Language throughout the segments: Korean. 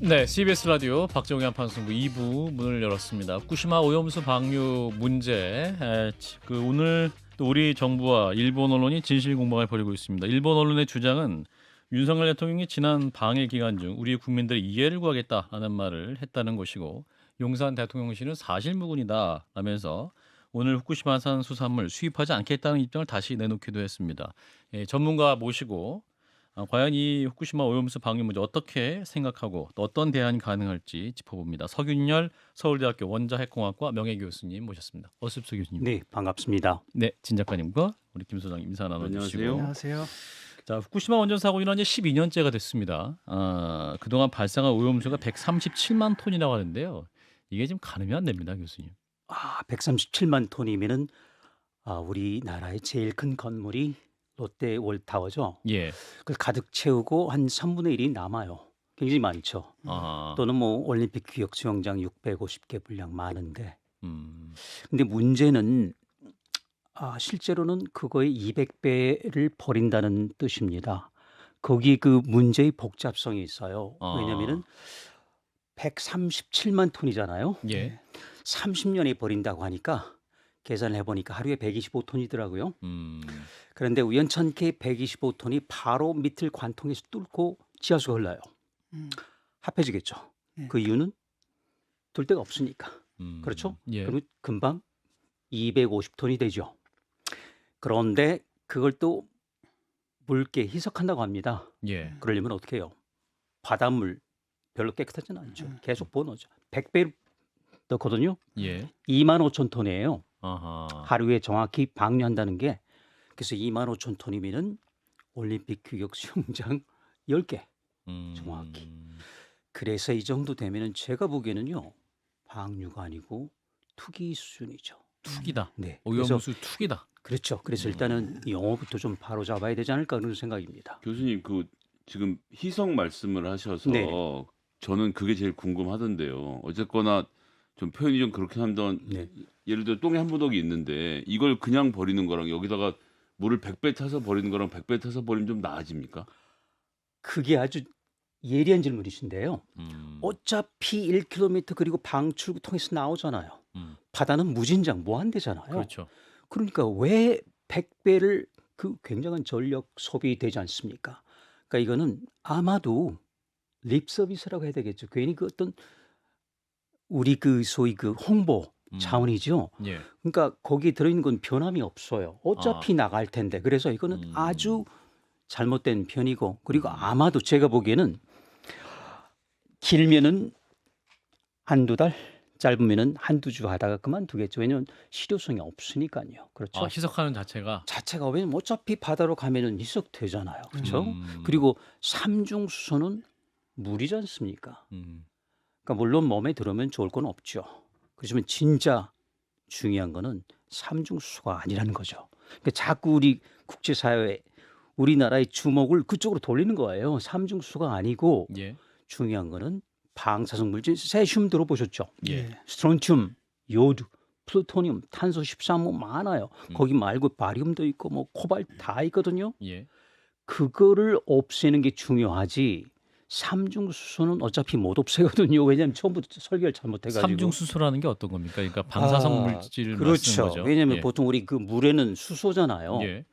네, CBS 라디오 박정희 한판승부 2부 문을 열었습니다. 후쿠시마 오염수 방류 문제, 오늘 또 우리 정부와 일본 언론이 진실 공방을 벌이고 있습니다. 일본 언론의 주장은 윤석열 대통령이 지난 방일 기간 중 우리 국민들의 이해를 구하겠다라는 말을 했다는 것이고, 용산 대통령실은 사실무근이다 라면서 오늘 후쿠시마산 수산물 수입하지 않겠다는 입장을 다시 내놓기도 했습니다. 전문가 모시고 과연 이 후쿠시마 오염수 방류 문제 어떻게 생각하고 또 어떤 대안이 가능할지 짚어봅니다. 서균열 서울대학교 원자핵공학과 명예교수님 모셨습니다. 어서 오십시오, 교수님. 네, 반갑습니다. 네, 진 작가님과 우리 김 소장 인사 나눠주시고. 안녕하세요. 자, 후쿠시마 원전 사고 일어난 지 12년째가 됐습니다. 그동안 발생한 오염수가 137만 톤이라고 하는데요. 이게 지금 가늠이 안 됩니다, 교수님. 137만 톤이면은 우리나라의 제일 큰 건물이 롯데월타워죠. 예. 그걸 가득 채우고 한 3분의 1이 남아요. 굉장히 많죠. 또는 뭐 올림픽 기억 수영장 650개 분량 많은데. 근데 문제는 실제로는 그거의 200배를 버린다는 뜻입니다. 거기 그 문제의 복잡성이 있어요. 왜냐면은 137만 톤이잖아요. 예. 30년에 버린다고 하니까 계산을 해보니까 하루에 125톤이더라고요. 그런데 우연찮게 125톤이 바로 밑을 관통해서 뚫고 지하수가 흘러요. 합해지겠죠. 네. 그 이유는 둘 데가 없으니까. 그렇죠? 예. 그러면 금방 250톤이 되죠. 그런데 그걸 또 묽게 희석한다고 합니다. 예. 그러려면 어떻게 해요? 바닷물 별로 깨끗하지는 않죠. 계속 번호죠. 100배 넣거든요. 예. 2만 5천 톤이에요. 아하. 하루에 정확히 방류한다는 게. 그래서 2만 5천 톤이면은 올림픽 규격 수영장 10개 정확히. 그래서 이 정도 되면은 제가 보기에는요, 방류가 아니고 투기 수준이죠. 투기다. 네. 그래서 오염수 투기다. 그렇죠. 그래서 일단은 영어부터 좀 바로 잡아야 되지 않을까 그런 생각입니다. 교수님 그 지금 희석 말씀을 하셔서 네. 저는 그게 제일 궁금하던데요. 어쨌거나 좀 표현이 좀 그렇게 한던 네. 예를 들어 똥에 한 무더기 있는데 이걸 그냥 버리는 거랑 여기다가 물을 100배 타서 버리는 거랑 100배 타서 버리면 좀 나아집니까? 그게 아주 예리한 질문이신데요. 어차피 1km 그리고 방출구 통해서 나오잖아요. 바다는 무진장 무한대잖아요. 그렇죠. 그러니까 왜 100배를 그 굉장한 전력 소비되지 않습니까? 그러니까 이거는 아마도 립 서비스라고 해야 되겠죠. 괜히 그 어떤 우리 그 소위 그 홍보 차원이죠. 예. 그러니까 거기에 들어있는 건 변함이 없어요. 어차피 나갈 텐데. 그래서 이거는 아주 잘못된 편이고, 그리고 아마도 제가 보기에는 길면은 한두 달, 짧으면은 한두 주 하다가 그만두겠죠. 왜냐하면 실효성이 없으니까요. 그렇죠. 희석하는 자체가. 왜냐면 어차피 바다로 가면은 희석되잖아요. 그렇죠. 그리고 삼중수소는 물이지 않습니까? 그러니까 물론 몸에 들어오면 좋을 건 없죠. 그렇지만 진짜 중요한 거는 삼중수소가 아니라는 거죠. 그러니까 자꾸 우리 국제사회에 우리나라의 주목을 그쪽으로 돌리는 거예요. 삼중수소가 아니고 예. 중요한 거는 방사성 물질, 세슘 들어보셨죠? 예. 스트론튬, 요드, 플루토늄, 탄소 13호 많아요. 거기 말고 바리움도 있고 뭐 코발트 다 있거든요. 예. 그거를 없애는 게 중요하지. 삼중수소는 어차피 못 없애거든요. 왜냐하면 처음부터 설계를 잘못해가지고. 삼중수소라는 게 어떤 겁니까? 그러니까 방사성 물질을 말씀하는 그렇죠. 거죠. 왜냐하면 예. 보통 우리 그 물에는 수소잖아요. 예.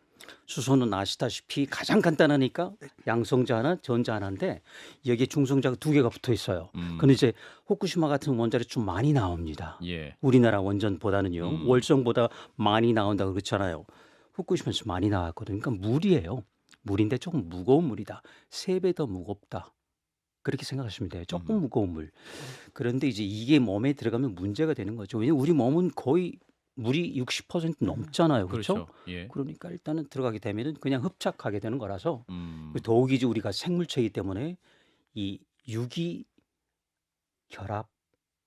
수소는 아시다시피 가장 간단하니까 양성자 하나, 전자 하나인데 여기에 중성자가 두 개가 붙어 있어요. 근데 이제 후쿠시마 같은 원자력이 좀 많이 나옵니다. 예. 우리나라 원전보다는요. 월성보다 많이 나온다고 그렇잖아요. 후쿠시마에서 많이 나왔거든요. 그러니까 물이에요. 물인데 조금 무거운 물이다. 3배 더 무겁다. 그렇게 생각하시면 돼요. 조금 무거운 물. 그런데 이제 이게 몸에 들어가면 문제가 되는 거죠. 왜냐하면 우리 몸은 거의 물이 60% 넘잖아요. 그렇죠? 그렇죠. 예. 그러니까 일단은 들어가게 되면은 그냥 흡착하게 되는 거라서 음. 더욱이 우리가 생물체이기 때문에 이 유기 혈압,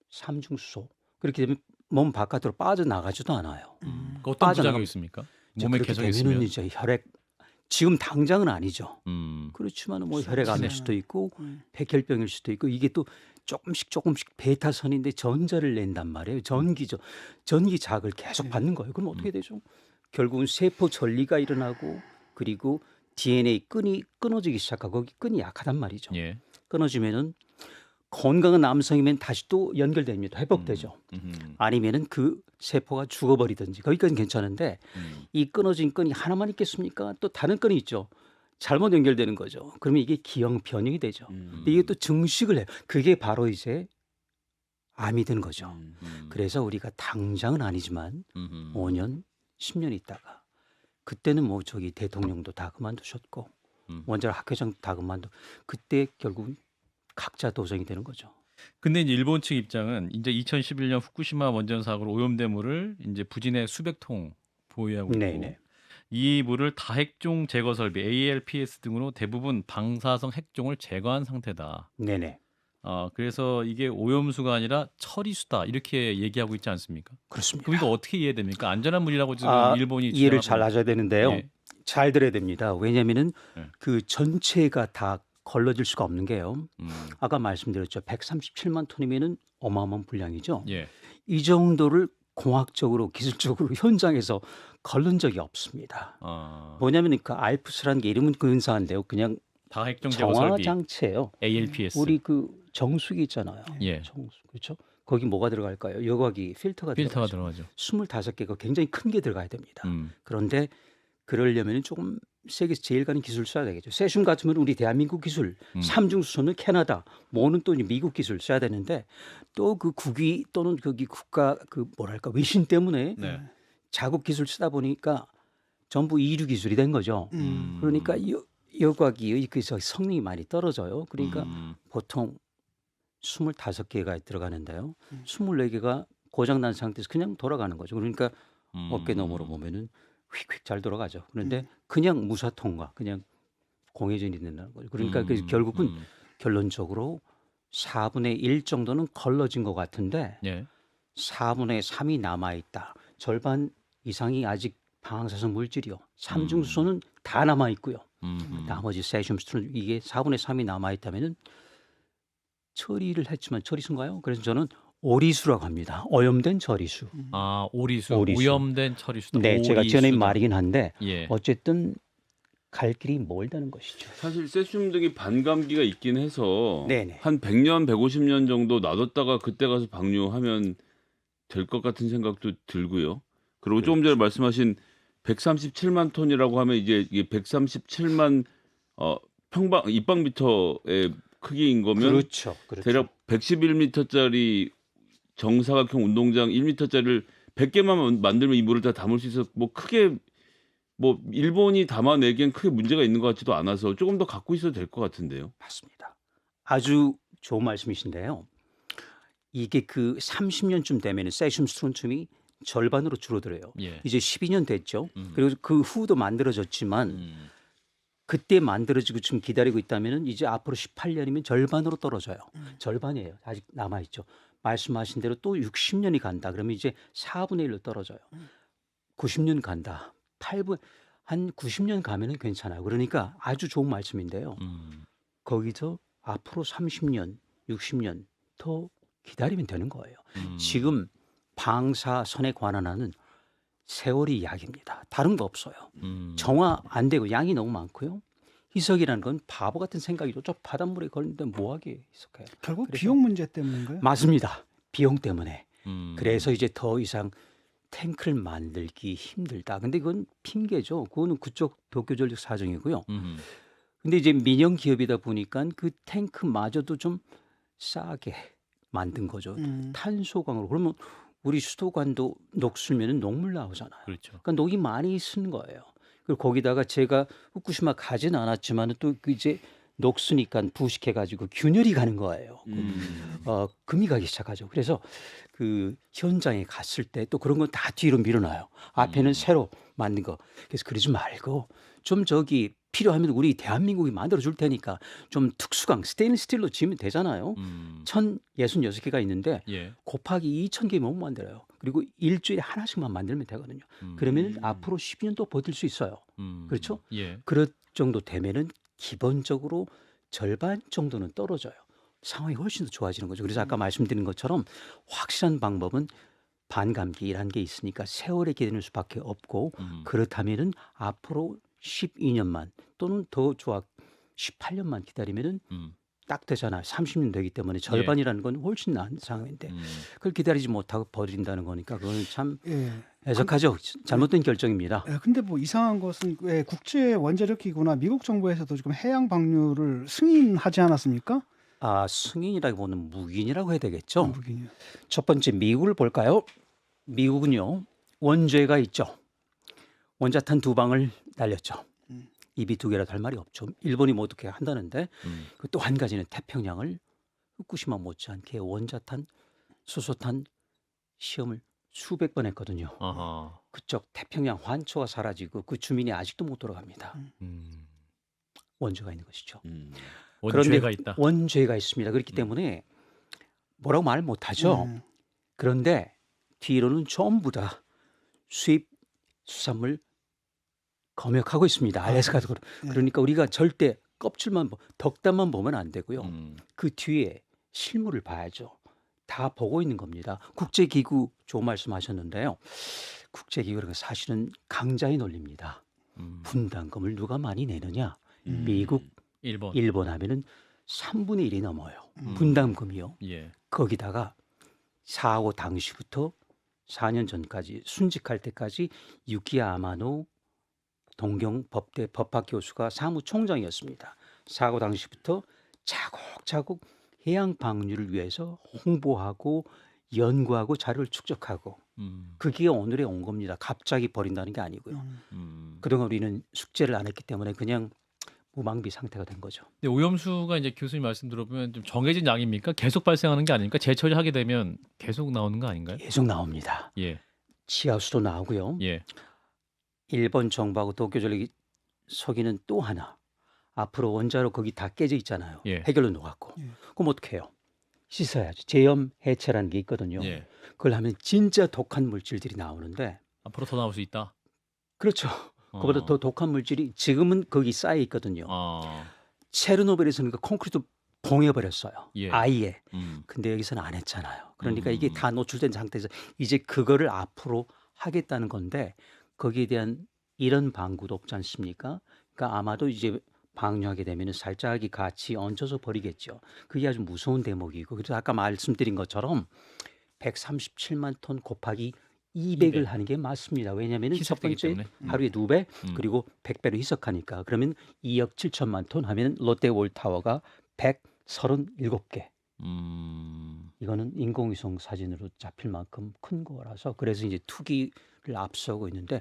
삼중수소 그렇게 되면 몸 바깥으로 빠져나가지도 않아요. 어떤 부작용이 빠져나가면 있습니까? 이제 몸에 그렇게 계속 되면은 있으면. 이제 혈액 지금 당장은 아니죠. 음. 그렇지만 뭐 혈액암일 네. 수도 있고 백혈병일 수도 있고 이게 또 조금씩 베타선인데 전자를 낸단 말이에요. 전기죠. 전기 자극을 계속 받는 거예요. 그럼 어떻게 되죠? 결국은 세포 전리가 일어나고 그리고 DNA 끈이 끊어지기 시작하고 거기 끈이 약하단 말이죠. 예. 끊어지면은 건강한 남성이면 다시 또 연결됩니다. 회복되죠. 음. 아니면은 그 세포가 죽어버리든지 거기까지는 괜찮은데 이 끊어진 건이 하나만 있겠습니까? 또 다른 건이 있죠. 잘못 연결되는 거죠. 그러면 이게 기형 변형이 되죠. 근데 이게 또 증식을 해요. 그게 바로 이제 암이 되는 거죠. 그래서 우리가 당장은 아니지만 5년, 10년 있다가 그때는 뭐 저기 대통령도 다 그만두셨고 원자력 학회장 다 그만두. 그때 결국 각자 도생이 되는 거죠. 근데 이제 일본 측 입장은 이제 2011년 후쿠시마 원전 사고로 오염된 물을 이제 부진에 수백 통 보유하고 있고 네네. 이 물을 다핵종 제거 설비 ALPS 등으로 대부분 방사성 핵종을 제거한 상태다. 네네. 그래서 이게 오염수가 아니라 처리수다 이렇게 얘기하고 있지 않습니까? 그렇습니다. 그럼 이거 어떻게 이해됩니까? 안전한 물이라고 지금 일본이 이해를 주장하고 잘 하셔야 되는데요. 예. 잘 들어야 됩니다. 왜냐하면은 예. 그 전체가 다 걸러질 수가 없는 게요. 음, 아까 말씀드렸죠. 137만 톤이면은 어마어마한 분량이죠. 예. 이 정도를 공학적으로 기술적으로 현장에서 걸른 적이 없습니다. 뭐냐면 그 알프스라는 게 이름은 근사한데요. 그냥 다핵종 제거 정화 설비 장치예요. ALPS. 우리 그 정수기 있잖아요. 예. 정수 그렇죠? 거기 뭐가 들어갈까요? 여과기 필터가 필터가 들어가죠. 들어가죠. 25개가 굉장히 큰 게 들어가야 됩니다. 음, 그런데 그러려면 조금 세계에서 제일 가는 기술 써야 되겠죠. 세슘 같으면 우리 대한민국 기술, 삼중수소는 캐나다, 뭐는 또 이제 미국 기술 써야 되는데 또 그 국위 또는 거기 국가 그 뭐랄까 외신 때문에 네. 자국 기술 쓰다 보니까 전부 이류 기술이 된 거죠. 그러니까 여과기의 그래서 성능이 많이 떨어져요. 그러니까 보통 25개가 들어가는데요. 24개가 고장난 상태에서 그냥 돌아가는 거죠. 그러니까 어깨 너머로 보면은 휙휙 잘 돌아가죠. 그런데 그냥 무사통과 그냥 공회전이 된다는 거죠. 그러니까 그 결국은 결론적으로 4분의 1 정도는 걸러진 것 같은데 예. 4분의 3이 남아있다. 절반 이상이 아직 방사성 물질이요. 삼중수소는 다 남아있고요. 나머지 세슘수소는 이게 4분의 3이 남아있다면은 처리를 했지만 처리수인가요? 그래서 저는 오리수라고 합니다. 오염된 처리수. 오리수. 오리수. 오염된 처리수다. 네, 제가 지어낸 오리수다. 말이긴 한데 예. 어쨌든 갈 길이 멀다는 것이죠. 사실 세슘 등이 반감기가 있긴 해서 네네. 한 100년, 150년 정도 놔뒀다가 그때 가서 방류하면 될 것 같은 생각도 들고요. 그리고 조금 전에 말씀하신 137만 톤이라고 하면 이제 이게 137만 평방 입방미터의 크기인 거면 그렇죠. 그렇죠. 대략 111m짜리 정사각형 운동장 1m짜리를 100개만 만들면 이 물을 다 담을 수 있어서 뭐 크게 뭐 일본이 담아내기엔 크게 문제가 있는 것 같지도 않아서 조금 더 갖고 있어도 될 것 같은데요. 맞습니다. 아주 좋은 말씀이신데요. 이게 그 30년쯤 되면 세슘 스트론튬이 절반으로 줄어들어요. 예. 이제 12년 됐죠. 그리고 그 후도 만들어졌지만 그때 만들어지고 지금 기다리고 있다면 이제 앞으로 18년이면 절반으로 떨어져요. 절반이에요. 아직 남아있죠. 말씀하신 대로 또 60년이 간다. 그러면 이제 4분의 1로 떨어져요. 90년 간다. 8분 한 90년 가면은 괜찮아요. 그러니까 아주 좋은 말씀인데요. 거기서 앞으로 30년, 60년 더 기다리면 되는 거예요. 지금 방사선에 관한 하는 세월이 약입니다. 다른 거 없어요. 정화 안 되고 양이 너무 많고요. 희석이라는 건 바보 같은 생각이죠. 저 바닷물에 걸리는데 뭐하게 희석해요. 결국 그래서- 비용 문제 때문인가요? 맞습니다. 비용 때문에. 그래서 이제 더 이상 탱크를 만들기 힘들다. 근데 그건 핑계죠. 그거는 그쪽 도쿄전력 사정이고요. 근데 이제 민영 기업이다 보니까 그 탱크마저도 좀 싸게 만든 거죠. 탄소광으로. 그러면 우리 수도관도 녹슬면은 녹물 나오잖아요. 그렇죠. 그러니까 녹이 많이 쓴 거예요. 그리고 거기다가 제가 후쿠시마 가진 않았지만 또 그 이제 녹으니까 부식해가지고 균열이 가는 거예요. 금이 가기 시작하죠. 그래서 그 현장에 갔을 때 또 그런 건 다 뒤로 밀어놔요. 앞에는 새로 만든 거. 그래서 그러지 말고 좀 저기 필요하면 우리 대한민국이 만들어 줄 테니까 좀 특수강 스테인리스 스틸로 지으면 되잖아요. 1066개가 있는데 예. 곱하기 2000개 못 만들어요. 그리고 일주일에 하나씩만 만들면 되거든요. 그러면 앞으로 10년 또 버틸 수 있어요. 그렇죠? 예. 그럴 정도 되면은 기본적으로 절반 정도는 떨어져요. 상황이 훨씬 더 좋아지는 거죠. 그래서 아까 말씀드린 것처럼 확실한 방법은 반감기라는 게 있으니까 세월에 기다릴 수밖에 없고 그렇다면은 앞으로 12년만 또는 더 좋아 18년만 기다리면은 딱 되잖아요. 30년 되기 때문에 절반이라는 건 훨씬 나은 상황인데 그걸 기다리지 못하고 버린다는 거니까 그건 참 예. 애석하죠. 잘못된 결정입니다. 예, 근데 뭐 이상한 것은 왜 국제 원자력 기구나 미국 정부에서도 지금 해양 방류를 승인하지 않았습니까? 아, 승인이라기보다는 묵인이라고 해야 되겠죠. 미국이요. 첫 번째 미국을 볼까요? 미국은요. 원죄가 있죠. 원자탄 2방을 날렸죠. 입이 2개라도 할 말이 없죠. 일본이 뭐 어떻게 한다는데 또 한 가지는 태평양을 후쿠시마 못지않게 원자탄, 수소탄 시험을 수백 번 했거든요. 아하. 그쪽 태평양 환초가 사라지고 그 주민이 아직도 못 돌아갑니다. 원죄가 있는 것이죠. 원죄가 있다. 원죄가 있습니다. 그렇기 때문에 뭐라고 말 못하죠. 그런데 뒤로는 전부 다 수입 수산물 검역하고 있습니다. 알래스카도 그러니까 우리가 절대 껍질만 덕담만 보면 안 되고요. 그 뒤에 실물을 봐야죠. 다 보고 있는 겁니다. 국제기구 좋은 말씀하셨는데요. 국제기구는 사실은 강자의 논리입니다. 분담금을 누가 많이 내느냐? 미국, 일본 하면은 3분의 1이 넘어요. 분담금이요. 예. 거기다가 사고 당시부터 4년 전까지 순직할 때까지 유키야 아마노 동경 법대 법학 교수가 사무총장이었습니다. 사고 당시부터 차곡차곡 해양 방류를 위해서 홍보하고 연구하고 자료를 축적하고 그게 오늘에 온 겁니다. 갑자기 버린다는 게 아니고요. 그동안 우리는 숙제를 안 했기 때문에 그냥 무방비 상태가 된 거죠. 근데 오염수가 이제 교수님 말씀 들어보면 좀 정해진 양입니까? 계속 발생하는 게 아닙니까? 재처리하게 되면 계속 나오는 거 아닌가요? 계속 나옵니다. 예. 지하수도 나오고요. 예. 일본 정부하고 도쿄전력이 속이는 또 하나. 앞으로 원자로 거기 다 깨져 있잖아요. 예. 해결로 녹았고. 그럼 어떻게 해요? 씻어야죠. 제염 해체라는 게 있거든요. 예. 그걸 하면 진짜 독한 물질들이 나오는데 앞으로 더 나올 수 있다. 그렇죠. 그보다 더 독한 물질이 지금은 거기 쌓여 있거든요. 체르노빌에서는 그 콘크리트 봉해버렸어요. 예. 아예. 근데 여기서는 안 했잖아요. 그러니까 이게 다 노출된 상태에서 이제 그거를 앞으로 하겠다는 건데 거기에 대한 이런 방구도 없지 않습니까? 그러니까 아마도 이제 방류하게 되면 살짝이 같이 얹어서 버리겠죠. 그게 아주 무서운 대목이고 그래서 아까 말씀드린 것처럼 137만 톤 곱하기 200을 하는 게 맞습니다. 왜냐하면 첫 희석되기 번째 때문에. 하루에 2배 그리고 100배로 희석하니까 그러면 2억 7천만 톤 하면 롯데월타워가 137개. 이거는 인공위성 사진으로 잡힐 만큼 큰 거라서 그래서 이제 투기를 앞서고 있는데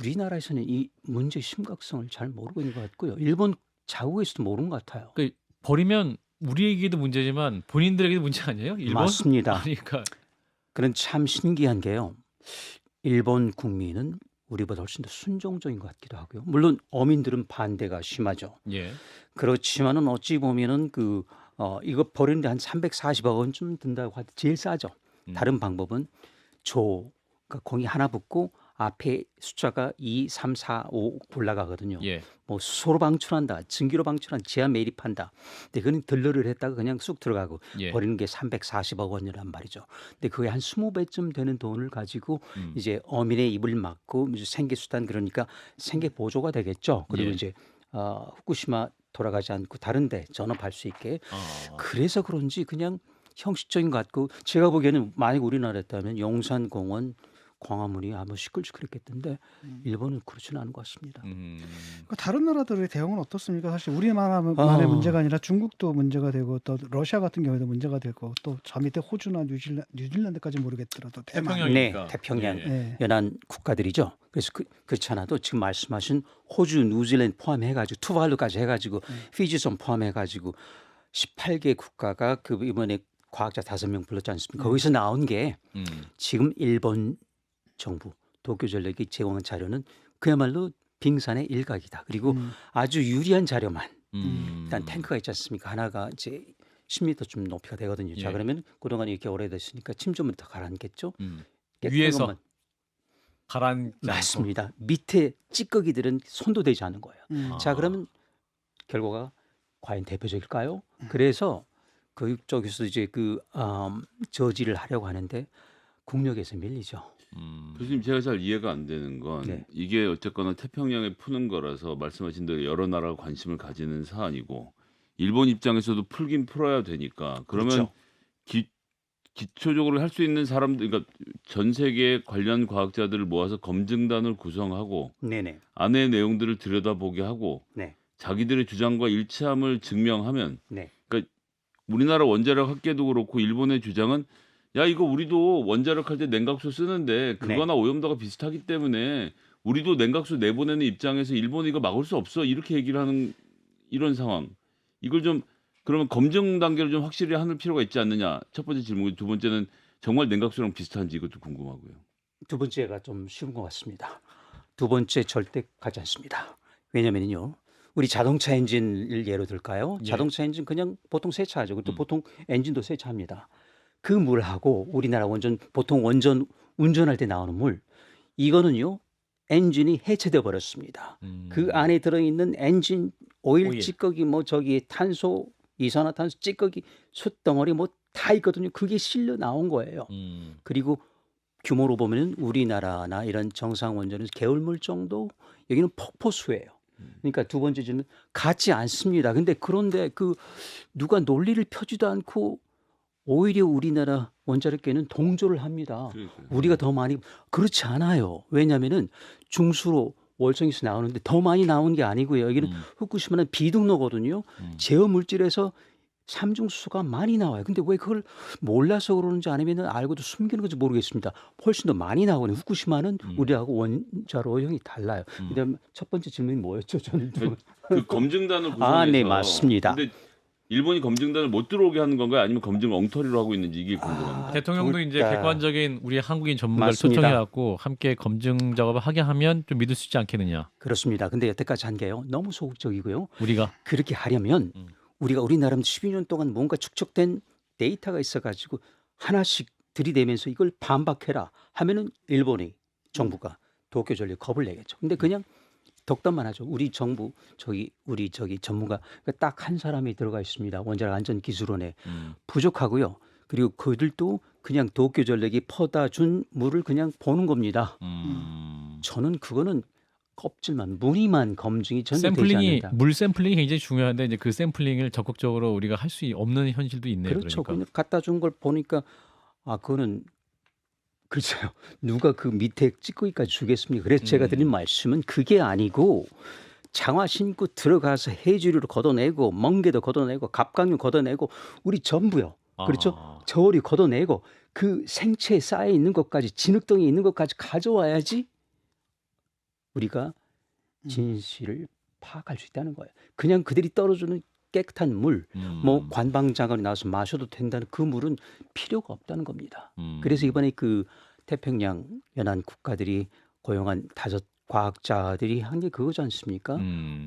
우리나라에서는 이 문제 심각성을 잘 모르고 있는 것 같고요. 일본 자국에서도 모르는 것 같아요. 그 버리면 우리에게도 문제지만 본인들에게도 문제 아니에요? 일본? 맞습니다. 그러니까 그런 참 신기한 게요. 일본 국민은 우리보다 훨씬 더 순종적인 것 같기도 하고요. 물론 어민들은 반대가 심하죠. 예. 그렇지만은 어찌 보면은 이거 버리는데 한 340억 원쯤 든다고 하도 제일 싸죠. 다른 방법은 그러니까 공이 하나 붙고 앞에 숫자가 2, 3, 4, 5 올라가거든요. 예. 뭐 수소로 방출한다, 증기로 방출한다, 제한 매립한다. 근데 그건 들러를 했다가 그냥 쑥 들어가고 예. 버리는 게 340억 원이란 말이죠. 근데 그게 한 20배쯤 되는 돈을 가지고 이제 어민의 입을 막고 생계 수단 그러니까 생계 보조가 되겠죠. 그리고 예. 이제 후쿠시마 돌아가지 않고 다른데 전업할 수 있게. 그래서 그런지 그냥 형식적인 것 같고 제가 보기에는 만약 우리나라였다면 용산공원 광화문이 아마 시끌시끌했겠던데 일본은 그렇지는 않은 것 같습니다. 그러니까 다른 나라들의 대응은 어떻습니까? 사실 우리만의 문제가 아니라 중국도 문제가 되고 또 러시아 같은 경우에도 문제가 되고 또 저 밑에 호주나 뉴질랜드까지 모르겠더라도 대만. 태평양이- 네, 태평양 예. 연안 국가들이죠. 그래서 그렇지 않아도 지금 말씀하신 호주, 뉴질랜드 포함해가지고 투발루까지 해가지고 피지섬 포함해가지고 18개 국가가 그 이번에 과학자 5명 불렀지 않습니까? 거기서 나온 게 지금 일본 정부 도쿄전력이 제공한 자료는 그야말로 빙산의 일각이다. 그리고 아주 유리한 자료만 일단 탱크가 있지 않습니까? 하나가 이제 10m쯤 높이가 되거든요. 예. 자 그러면 그동안 이렇게 오래됐으니까 침 좀 더 가라앉겠죠? 깨끗한 위에서 것만. 가라앉지 않고. 맞습니다. 밑에 찌꺼기들은 손도 대지 않는 거예요. 자 그러면 결과가 과연 대표적일까요? 그래서 그쪽에서 이제 저지를 하려고 하는데 국력에서 밀리죠. 교수님 제가 잘 이해가 안 되는 건 네. 이게 어쨌거나 태평양에 푸는 거라서 말씀하신 대로 여러 나라가 관심을 가지는 사안이고 일본 입장에서도 풀긴 풀어야 되니까 그러면 그렇죠. 기초적으로 할 수 있는 사람들 그러니까 전 세계 관련 과학자들을 모아서 검증단을 구성하고 네네. 안의 내용들을 들여다보게 하고 네. 자기들의 주장과 일치함을 증명하면 네. 그러니까 우리나라 원자력 학계도 그렇고 일본의 주장은 야 이거 우리도 원자력 할 때 냉각수 쓰는데 그거나 오염도가 비슷하기 때문에 우리도 냉각수 내보내는 입장에서 일본이 이거 막을 수 없어 이렇게 얘기를 하는 이런 상황 이걸 좀 그러면 검증 단계를 좀 확실히 하는 필요가 있지 않느냐 첫 번째 질문 두 번째는 정말 냉각수랑 비슷한지 이것도 궁금하고요. 두 번째가 좀 쉬운 것 같습니다. 두 번째 절대 가지 않습니다. 왜냐면요. 우리 자동차 엔진을 예로 들까요? 예. 자동차 엔진 그냥 보통 세차하죠. 그리고 또 음. 보통 엔진도 세차합니다. 그 물하고 우리나라 보통 원전 운전할 때 나오는 물 이거는요. 엔진이 해체돼 버렸습니다. 그 안에 들어있는 엔진 오일 오일. 찌꺼기 뭐 저기 탄소 이산화탄소 찌꺼기 숯덩어리 뭐 다 있거든요. 그게 실려 나온 거예요. 그리고 규모로 보면은 우리나라나 이런 정상 원전은 개울물 정도 여기는 폭포수예요. 그러니까 두 번째 질문 같지 않습니다. 근데 그런데 그 누가 논리를 펴지도 않고 오히려 우리나라 원자력계는 동조를 합니다. 그러니까요. 우리가 더 많이 그렇지 않아요. 왜냐면은 중수로 월성에서 나오는데 더 많이 나오는 게 아니고요. 여기는 후쿠시마는 비등로거든요. 제어 물질에서 삼중수소가 많이 나와요. 근데 왜 그걸 몰라서 그러는지 아니면 알고도 숨기는 건지 모르겠습니다. 훨씬 더 많이 나오거든요. 후쿠시마는 우리하고 원자로형이 달라요. 그다음 첫 번째 질문이 뭐였죠? 저는 그 검증단을 구성해서 아, 네, 맞습니다. 근데 일본이 검증단을 못 들어오게 하는 건가요? 아니면 검증 엉터리로 하고 있는지 이게 궁금합니다. 대통령도 이제 둘 다. 객관적인 우리 한국인 전문가를 맞습니다. 초청해갖고 함께 검증 작업을 하게 하면 좀 믿을 수 있지 않겠느냐. 그렇습니다. 근데 여태까지 한 게요. 너무 소극적이고요. 우리가 그렇게 하려면 우리가 우리나라 12년 동안 뭔가 축적된 데이터가 있어가지고 하나씩 들이대면서 이걸 반박해라 하면은 일본이 정부가 도쿄전력 겁을 내겠죠. 근데 그냥 덕담만 하죠. 우리 정부 우리 전문가 딱 한 사람이 들어가 있습니다. 원자력 안전기술원에 부족하고요. 그리고 그들도 그냥 도쿄전력이 퍼다 준 물을 그냥 보는 겁니다. 저는 그거는 껍질만 무늬만 검증이 전혀 되지 샘플링이 않는다. 물 샘플링이 굉장히 중요한데 이제 그 샘플링을 적극적으로 우리가 할 수 없는 현실도 있네요. 그렇죠. 그러니까. 그냥 갖다 준 걸 보니까 아 그거는 글쎄요. 누가 그 밑에 찌꺼기까지 주겠습니까? 그래서 제가 드린 말씀은 그게 아니고 장화 신고 들어가서 해주류를 걷어내고 멍게도 걷어내고 갑각류 걷어내고 우리 전부요. 그렇죠? 아. 저울이 걷어내고 그 생체에 쌓여 있는 것까지 진흙덩이 있는 것까지 가져와야지 우리가 진실을 파악할 수 있다는 거예요. 그냥 그들이 떨어주는 깨끗한 물, 뭐 관방장관이 나와서 마셔도 된다는 그 물은 필요가 없다는 겁니다. 그래서 이번에 그 태평양 연안 국가들이 고용한 5 과학자들이 한 게 그거지 않습니까?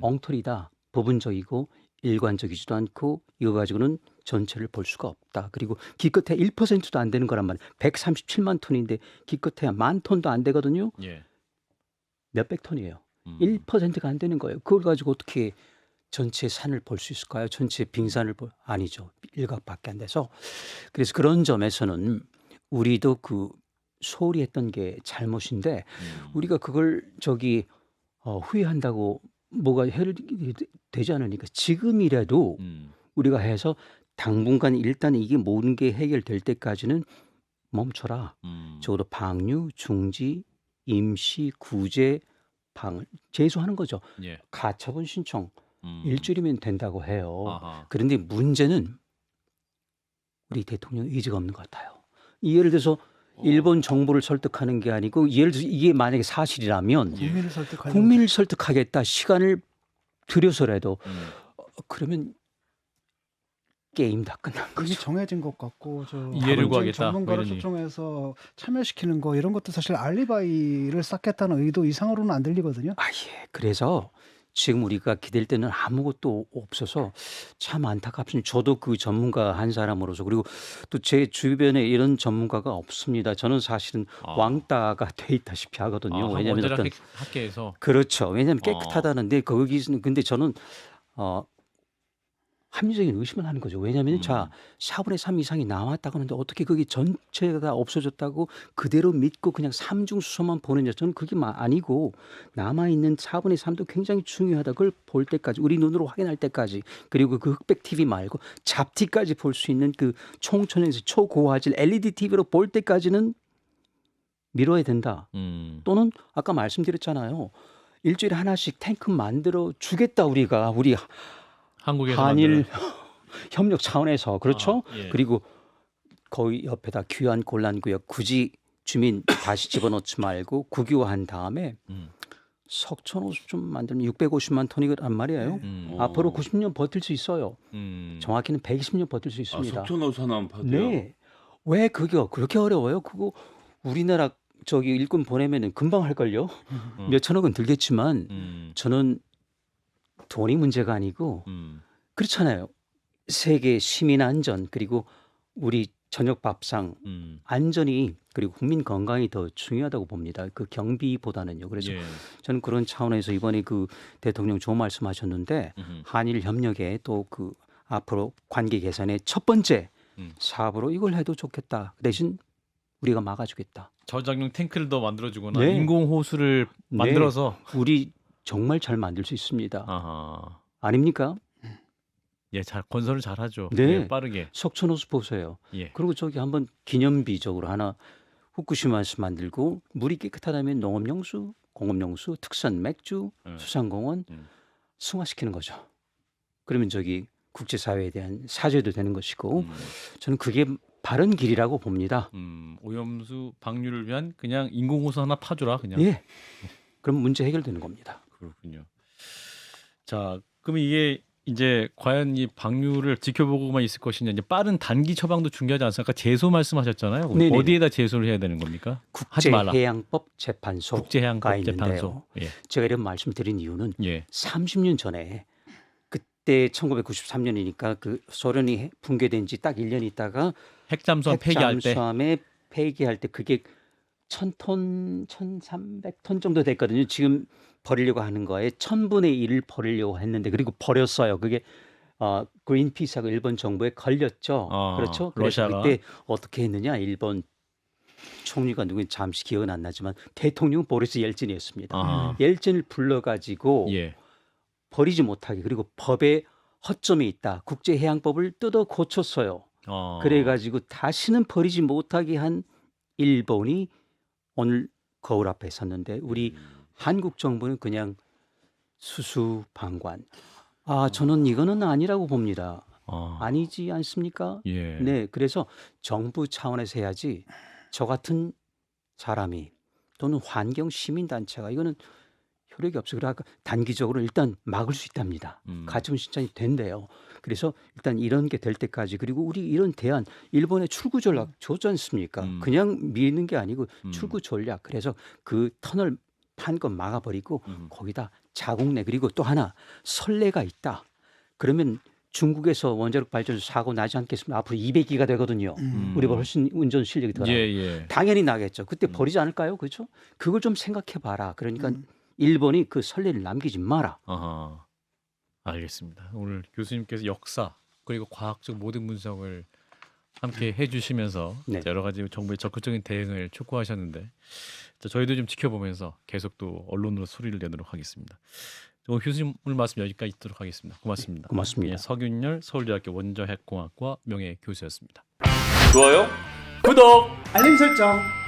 엉터리다, 부분적이고 일관적이지도 않고 이거 가지고는 전체를 볼 수가 없다. 그리고 기껏해 1%도 안 되는 거란 말이에요. 137만 톤인데 기껏해야 10,000톤도 안 되거든요. 예. 몇백 톤이에요. 1%가 안 되는 거예요. 그걸 가지고 어떻게 전체 산을 볼 수 있을까요? 전체 빙산을 아니죠. 일각밖에 안 돼서. 그래서 그런 점에서는 우리도 그 소홀히 했던 게 잘못인데 우리가 그걸 후회한다고 뭐가 되지 않으니까 지금이라도 우리가 해서 당분간 일단 이게 모든 게 해결될 때까지는 멈춰라. 적어도 방류, 중지, 임시, 구제, 방을 제소하는 거죠. 예. 가처분 신청 일주일이면 된다고 해요. 아하. 그런데 문제는 우리 대통령 의지가 없는 것 같아요. 예를 들어서 일본 정부를 설득하는 게 아니고 예를 들어서 이게 만약에 사실이라면 국민을 설득하려고 국민을 설득하겠다 시간을 들여서라도 그러면 게임 다 끝난 이미 거죠. 정해진 것 같고 이해를 검증 구하겠다, 전문가를 뭐 이런 초청해서 참여시키는 거 이런 것도 사실 알리바이를 쌓겠다는 의도 이상으로는 안 들리거든요. 예. 그래서 지금 우리가 기댈 때는 아무것도 없어서 참 안타깝습니다. 저도 그 전문가 한 사람으로서 그리고 또 제 주변에 이런 전문가가 없습니다. 저는 사실은 왕따가 돼 있다시피 하거든요. 왜냐하면 원자력 어떤 학계에서 그렇죠. 왜냐하면 깨끗하다는데 거기서는 근데 저는 합리적인 의심을 하는 거죠. 왜냐하면 자 4분의 3 이상이 나왔다고 하는데 어떻게 그게 전체가 다 없어졌다고 그대로 믿고 그냥 삼중수소만 보느냐. 저는 그게 아니고 남아있는 4분의 3도 굉장히 중요하다. 그걸 볼 때까지 우리 눈으로 확인할 때까지 그리고 그 흑백 TV 말고 잡티까지 볼 수 있는 그 총천연에서 초고화질 LED TV로 볼 때까지는 미뤄야 된다. 또는 아까 말씀드렸잖아요. 일주일에 하나씩 탱크 만들어 주겠다 우리가 우리 한국에서 한일 협력 차원에서 그렇죠. 아, 예. 그리고 거기 옆에다 귀환 곤란구역 굳이 주민 다시 집어넣지 말고 국유화한 다음에 석촌호수 좀 만들면 650만 톤이란 말이에요. 앞으로 90년 버틸 수 있어요. 정확히는 120년 버틸 수 아, 있습니다. 석촌호수 하나만 파도요. 네. 왜 그게 그렇게 어려워요? 그거 우리나라 저기 일꾼 보내면은 금방 할걸요. 몇 천억은 들겠지만 저는 돈이 문제가 아니고 그렇잖아요. 세계 시민 안전 그리고 우리 저녁 밥상 안전이 그리고 국민 건강이 더 중요하다고 봅니다. 그 경비보다는요. 그래서 예. 저는 그런 차원에서 이번에 그 대통령 좋은 말씀하셨는데 한일 협력에 또 그 앞으로 관계 개선의 첫 번째 사업으로 이걸 해도 좋겠다. 대신 우리가 막아주겠다. 저장용 탱크를 더 만들어주거나 네. 인공 호수를 네. 만들어서 우리 정말 잘 만들 수 있습니다. 아하. 아닙니까? 예, 잘 건설을 잘하죠. 네. 예, 빠르게. 석촌호수 보세요. 예. 그리고 저기 한번 기념비적으로 하나 후쿠시마에서 만들고 물이 깨끗하다면 농업용수, 공업용수, 특산 맥주, 수산공원 승화시키는 거죠. 그러면 저기 국제사회에 대한 사죄도 되는 것이고 저는 그게 바른 길이라고 봅니다. 오염수 방류를 위한 그냥 인공 호수 하나 파줘라 그냥. 예. 그럼 문제 해결되는 겁니다. 그렇군요. 자, 그럼 이게 이제 과연 이 방류를 지켜보고만 있을 것이냐, 이제 빠른 단기 처방도 중요하지 않습니까? 제소 말씀하셨잖아요. 네네. 어디에다 제소를 해야 되는 겁니까? 하지 말라. 국제해양법 재판소가 국제해양법 있는데요. 재판소. 예. 제가 이런 말씀드린 이유는 예. 30년 전에 그때 1993년이니까 그 소련이 붕괴된 지 딱 1년 있다가 핵잠수함 폐기할 때. 핵잠수함에 폐기할 때 그게 1000톤, 1300톤 정도 됐거든요. 지금 버리려고 하는 거에 1000분의 1을 버리려고 했는데 그리고 버렸어요. 그게 그린피스하고 일본 정부에 걸렸죠. 그렇죠. 그래서 러시아가. 그때 어떻게 했느냐? 일본 총리가 누구인지 잠시 기억은 안 나지만 대통령 보리스 옐진이었습니다. 아하. 옐진을 불러가지고 예. 버리지 못하게 그리고 법에 허점이 있다. 국제해양법을 뜯어 고쳤어요. 그래가지고 다시는 버리지 못하게 한 일본이 오늘 거울 앞에 섰는데 우리 한국 정부는 그냥 수수방관. 저는 이거는 아니라고 봅니다. 아니지 않습니까? 예. 네, 그래서 정부 차원에서 해야지 저 같은 사람이 또는 환경 시민단체가 이거는 효력이 없어. 그러니까 단기적으로 일단 막을 수 있답니다. 가처분 신청이 된대요. 그래서 일단 이런 게 될 때까지 그리고 우리 이런 대안 일본의 출구 전략 좋지 않습니까? 그냥 미는 게 아니고 출구 전략. 그래서 그 터널 판 건 막아버리고 거기다 자국내 그리고 또 하나 선례가 있다. 그러면 중국에서 원자력 발전소 사고 나지 않겠습니까? 앞으로 200기가 되거든요. 우리보다 훨씬 운전 실력이 더 나아요. 예. 당연히 나겠죠. 그때 버리지 않을까요? 그렇죠? 그걸 좀 생각해 봐라. 그러니까 일본이 그 선례를 남기지 마라. 아하. 알겠습니다. 오늘 교수님께서 역사 그리고 과학적 모든 분석을 함께 해주시면서 네. 여러 가지 정부의 적극적인 대응을 촉구하셨는데 저희도 좀 지켜보면서 계속 또 언론으로 소리를 내도록 하겠습니다. 오늘 교수님 오늘 말씀 여기까지 듣도록 하겠습니다. 고맙습니다. 고맙습니다. 예, 서균열 서울대학교 원자핵공학과 명예교수였습니다. 좋아요? 구독! 알림 설정.